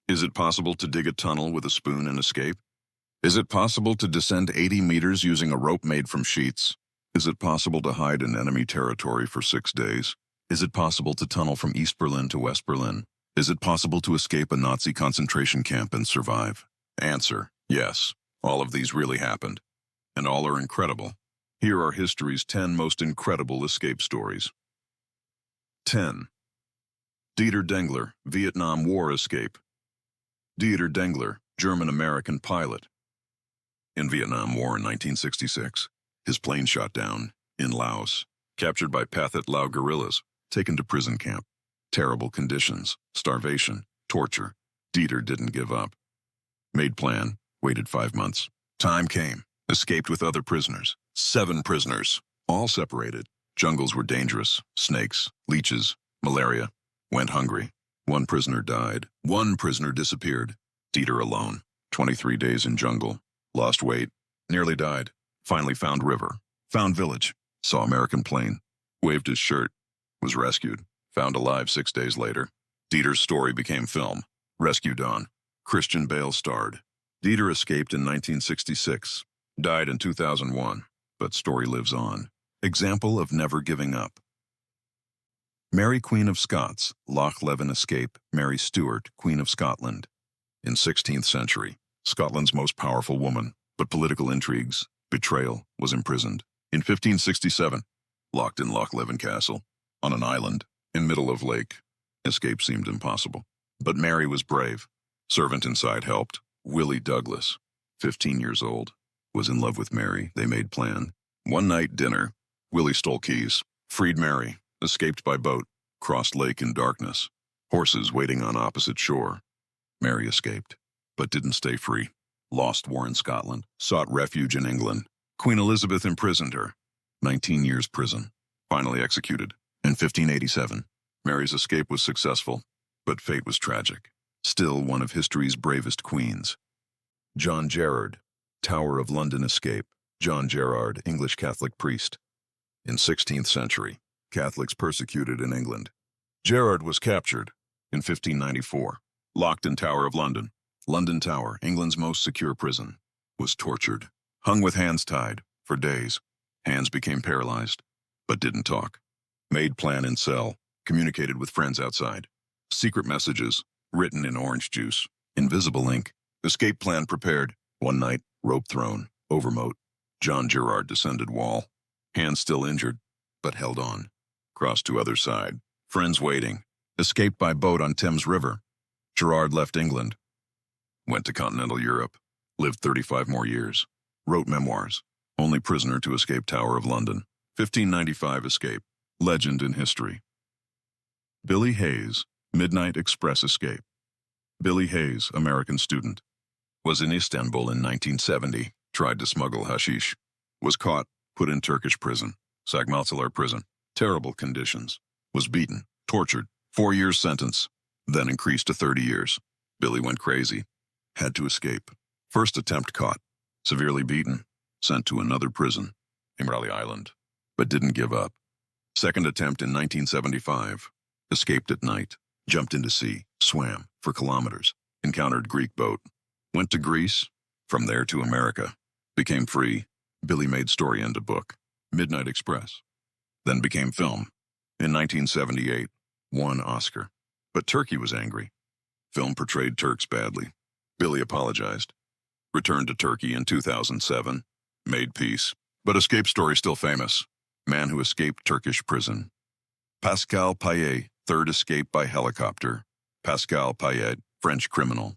Is it possible to dig a tunnel with a spoon and escape? Is it possible to descend 80 meters using a rope made from sheets? Is it possible to hide in enemy territory for 6 days? Is it possible to tunnel from East Berlin to West Berlin? Is it possible to escape a Nazi concentration camp and survive? Answer: yes. All of these really happened. And all are incredible. Here are history's 10 most incredible escape stories. 10. Dieter Dengler, Vietnam War escape. Dieter Dengler, German-American pilot. In Vietnam War in 1966, his plane shot down in Laos, captured by Pathet Lao guerrillas, taken to prison camp. Terrible conditions, starvation, torture. Dieter didn't give up. Made plan, waited 5 months. Time came, escaped with other prisoners. 7 prisoners, all separated. Jungles were dangerous, snakes, leeches, malaria. Went hungry. 1 prisoner died. 1 prisoner disappeared. Dieter alone. 23 days in jungle. Lost weight. Nearly died. Finally found river. Found village. Saw American plane. Waved his shirt. Was rescued. Found alive 6 days later. Dieter's story became film. Rescued on. Christian Bale starred. Dieter escaped in 1966. Died in 2001. But story lives on. Example of never giving up. Mary, Queen of Scots, Loch Leven escape, Mary Stuart, Queen of Scotland. In 16th century, Scotland's most powerful woman, but political intrigues, betrayal, was imprisoned. In 1567, locked in Loch Leven Castle, on an island, in middle of lake. Escape seemed impossible. But Mary was brave. Servant inside helped. Willie Douglas, 15 years old, was in love with Mary. They made plan. One night dinner, Willie stole keys, freed Mary, escaped by boat, crossed lake in darkness. Horses waiting on opposite shore. Mary escaped, but didn't stay free. Lost war in Scotland, sought refuge in England. Queen Elizabeth imprisoned her. 19 years prison. Finally executed. In 1587, Mary's escape was successful, but fate was tragic. Still one of history's bravest queens. John Gerard, Tower of London escape. John Gerard, English Catholic priest. In 16th century, Catholics persecuted in England. Gerard was captured in 1594, locked in Tower of London. London Tower, England's most secure prison, was tortured, hung with hands tied for days. Hands became paralyzed, but didn't talk. Made plan in cell, communicated with friends outside. Secret messages, written in orange juice, invisible ink. Escape plan prepared. One night, rope thrown, overmoat. John Gerard descended wall. Hands still injured, but held on. Crossed to other side. Friends waiting. Escaped by boat on Thames River. Gerard left England. Went to continental Europe. Lived 35 more years. Wrote memoirs. Only prisoner to escape Tower of London. 1595 escape. Legend in history. Billy Hayes, Midnight Express escape. Billy Hayes, American student. Was in Istanbul in 1970. Tried to smuggle hashish. Was caught, put in Turkish prison. Sagmalsalar prison. Terrible conditions. Was beaten, tortured. 4 years sentence. Then increased to 30 years. Billy went crazy. Had to escape. First attempt caught. Severely beaten. Sent to another prison, Imrali Island. But didn't give up. Second attempt in 1975. Escaped at night. Jumped into sea. Swam for kilometers. Encountered Greek boat. Went to Greece. From there to America. Became free. Billy made story into book. Midnight Express. Then became film. In 1978. Won Oscar. But Turkey was angry. Film portrayed Turks badly. Billy apologized. Returned to Turkey in 2007. Made peace. But escape story still famous. Man who escaped Turkish prison. Pascal Payet, third escape by helicopter. Pascal Payet, French criminal.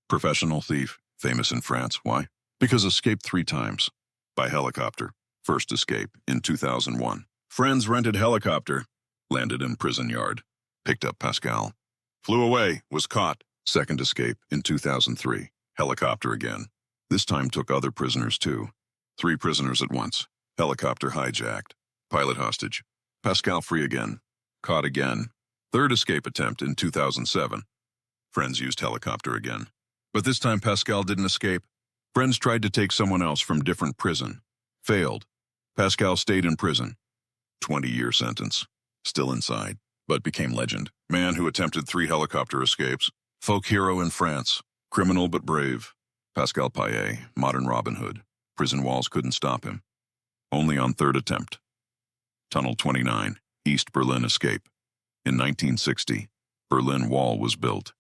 Professional thief, famous in France. Why? Because escaped 3 times. By helicopter. First escape in 2001. Friends rented helicopter. Landed in prison yard. Picked up Pascal. Flew away, was caught. Second escape in 2003. Helicopter again. This time took other prisoners too. 3 prisoners at once. Helicopter hijacked. Pilot hostage. Pascal free again. Caught again. Third escape attempt in 2007. Friends used helicopter again. But this time Pascal didn't escape. Friends tried to take someone else from different prison. Failed. Pascal stayed in prison. 20-year sentence. Still inside, but became legend. Man who attempted 3 helicopter escapes. Folk hero in France, criminal but brave. Pascal Paillet, modern Robin Hood. Prison walls couldn't stop him. Only on third attempt. Tunnel 29, East Berlin escape. In 1960, Berlin Wall was built.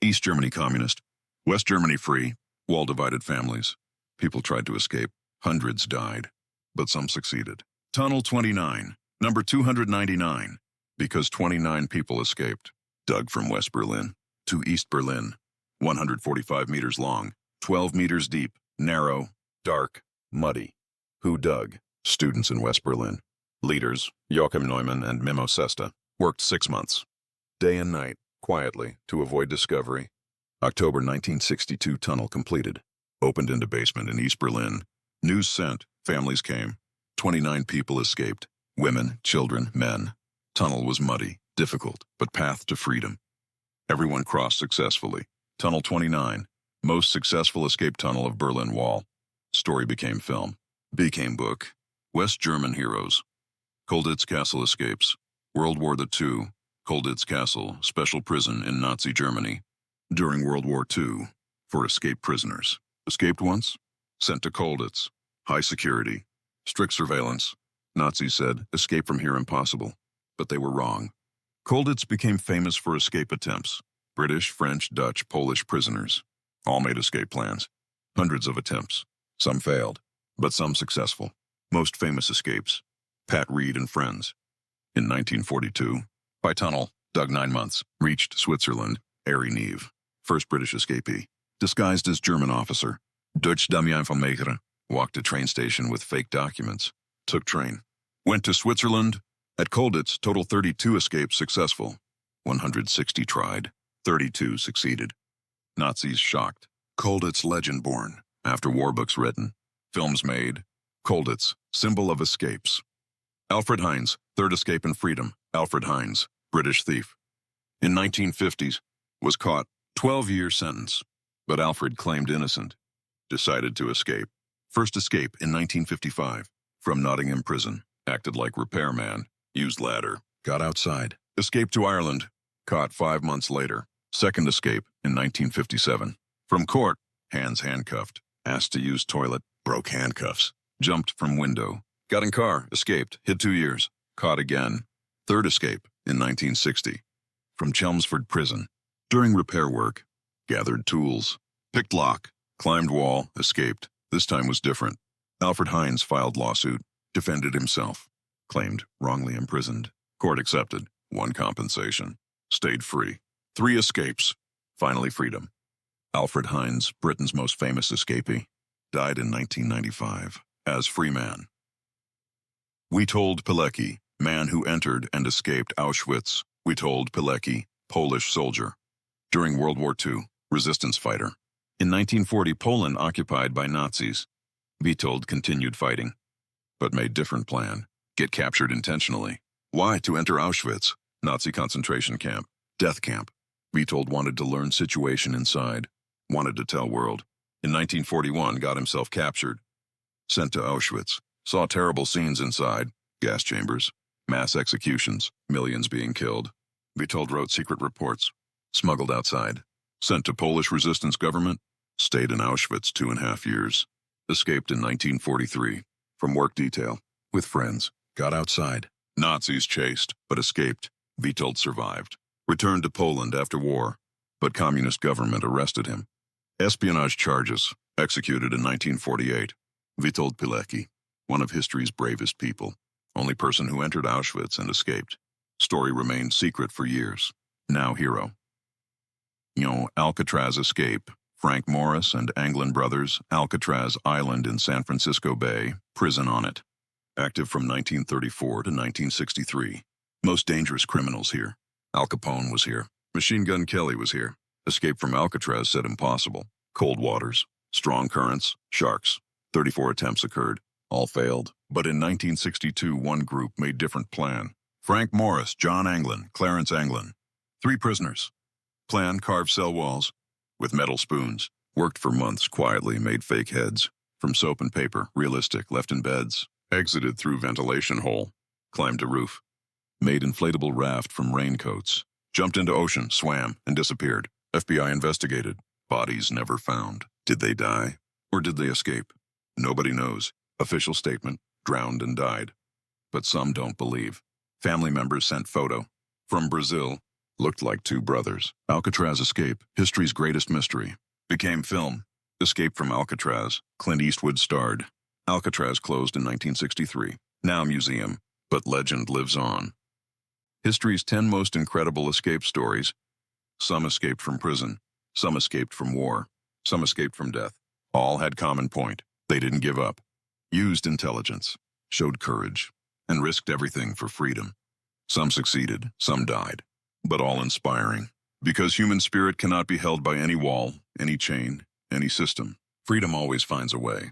East Germany communist, West Germany free, wall divided families. People tried to escape. Hundreds died, but some succeeded. Tunnel 29, number 299, because 29 people escaped. Dug from West Berlin to East Berlin, 145 meters long, 12 meters deep, narrow, dark, muddy. Who dug? Students in West Berlin. Leaders, Joachim Neumann and Mimo Sesta, worked 6 months, day and night, quietly, to avoid discovery. October 1962 tunnel completed. Opened into basement in East Berlin. News sent, families came. 29 people escaped. Women, children, men. Tunnel was muddy, difficult, but path to freedom. Everyone crossed successfully. Tunnel 29, most successful escape tunnel of Berlin Wall. Story became film. Became book. West German heroes. Colditz Castle escapes. World War II. Colditz Castle, special prison in Nazi Germany. During World War II, for escaped prisoners. Escaped once? Sent to Colditz. High security. Strict surveillance. Nazis said, escape from here impossible. But they were wrong. Colditz became famous for escape attempts. British, French, Dutch, Polish prisoners. All made escape plans. Hundreds of attempts. Some failed, but some successful. Most famous escapes. Pat Reed and friends. In 1942, by tunnel, dug 9 months, reached Switzerland, Harry Neve, first British escapee. Disguised as German officer. Deutsch Damien van Meegeren, walked to train station with fake documents. Took train. Went to Switzerland. At Colditz, total 32 escapes successful. 160 tried. 32 succeeded. Nazis shocked. Colditz legend born. After war books written. Films made. Colditz, symbol of escapes. Alfred Hines, third escape in freedom. Alfred Hines, British thief. In 1950s, was caught. 12-year sentence. But Alfred claimed innocent. Decided to escape. First escape in 1955. From Nottingham prison. Acted like repairman. Used ladder. Got outside. Escaped to Ireland. Caught 5 months later. Second escape in 1957. From court. Hands handcuffed. Asked to use toilet. Broke handcuffs. Jumped from window. Got in car. Escaped. Hid 2 years. Caught again. Third escape in 1960. From Chelmsford prison. During repair work. Gathered tools. Picked lock. Climbed wall. Escaped. This time was different. Alfred Hines filed lawsuit. Defended himself. Claimed wrongly imprisoned. Court accepted. Won compensation. Stayed free. 3 escapes. Finally freedom. Alfred Hines, Britain's most famous escapee, died in 1995 as free man. Witold Pilecki, man who entered and escaped Auschwitz. Witold Pilecki, Polish soldier. During World War II, resistance fighter. In 1940, Poland occupied by Nazis. Witold continued fighting, but made different plan. Get captured intentionally. Why? To enter Auschwitz, Nazi concentration camp, death camp. Witold wanted to learn situation inside, wanted to tell world. In 1941, got himself captured. Sent to Auschwitz, saw terrible scenes inside, gas chambers, mass executions, millions being killed. Witold wrote secret reports, smuggled outside. Sent to Polish resistance government, stayed in Auschwitz 2.5 years. Escaped in 1943, from work detail, with friends. Got outside. Nazis chased, but escaped. Witold survived. Returned to Poland after war, but communist government arrested him. Espionage charges, executed in 1948. Witold Pilecki, one of history's bravest people. Only person who entered Auschwitz and escaped. Story remained secret for years. Now hero. Alcatraz escape. Frank Morris and Anglin brothers, Alcatraz Island in San Francisco Bay, prison on it. Active from 1934 to 1963. Most dangerous criminals here. Al Capone was here. Machine Gun Kelly was here. Escape from Alcatraz said impossible. Cold waters, strong currents, sharks. 34 attempts occurred. All failed. But in 1962, one group made different plan. Frank Morris, John Anglin, Clarence Anglin. 3 prisoners. Plan, carved cell walls with metal spoons. Worked for months quietly, made fake heads. From soap and paper, realistic, left in beds. Exited through ventilation hole. Climbed to roof. Made inflatable raft from raincoats. Jumped into ocean, swam, and disappeared. FBI investigated. Bodies never found. Did they die? Or did they escape? Nobody knows. Official statement, drowned and died. But some don't believe. Family members sent photo. From Brazil. Looked like two brothers. Alcatraz escape, history's greatest mystery. Became film. Escape from Alcatraz. Clint Eastwood starred. Alcatraz closed in 1963. Now museum, but legend lives on. History's 10 most incredible escape stories. Some escaped from prison. Some escaped from war. Some escaped from death. All had common point. They didn't give up. Used intelligence. Showed courage. And risked everything for freedom. Some succeeded. Some died. But all inspiring. Because human spirit cannot be held by any wall, any chain, any system. Freedom always finds a way.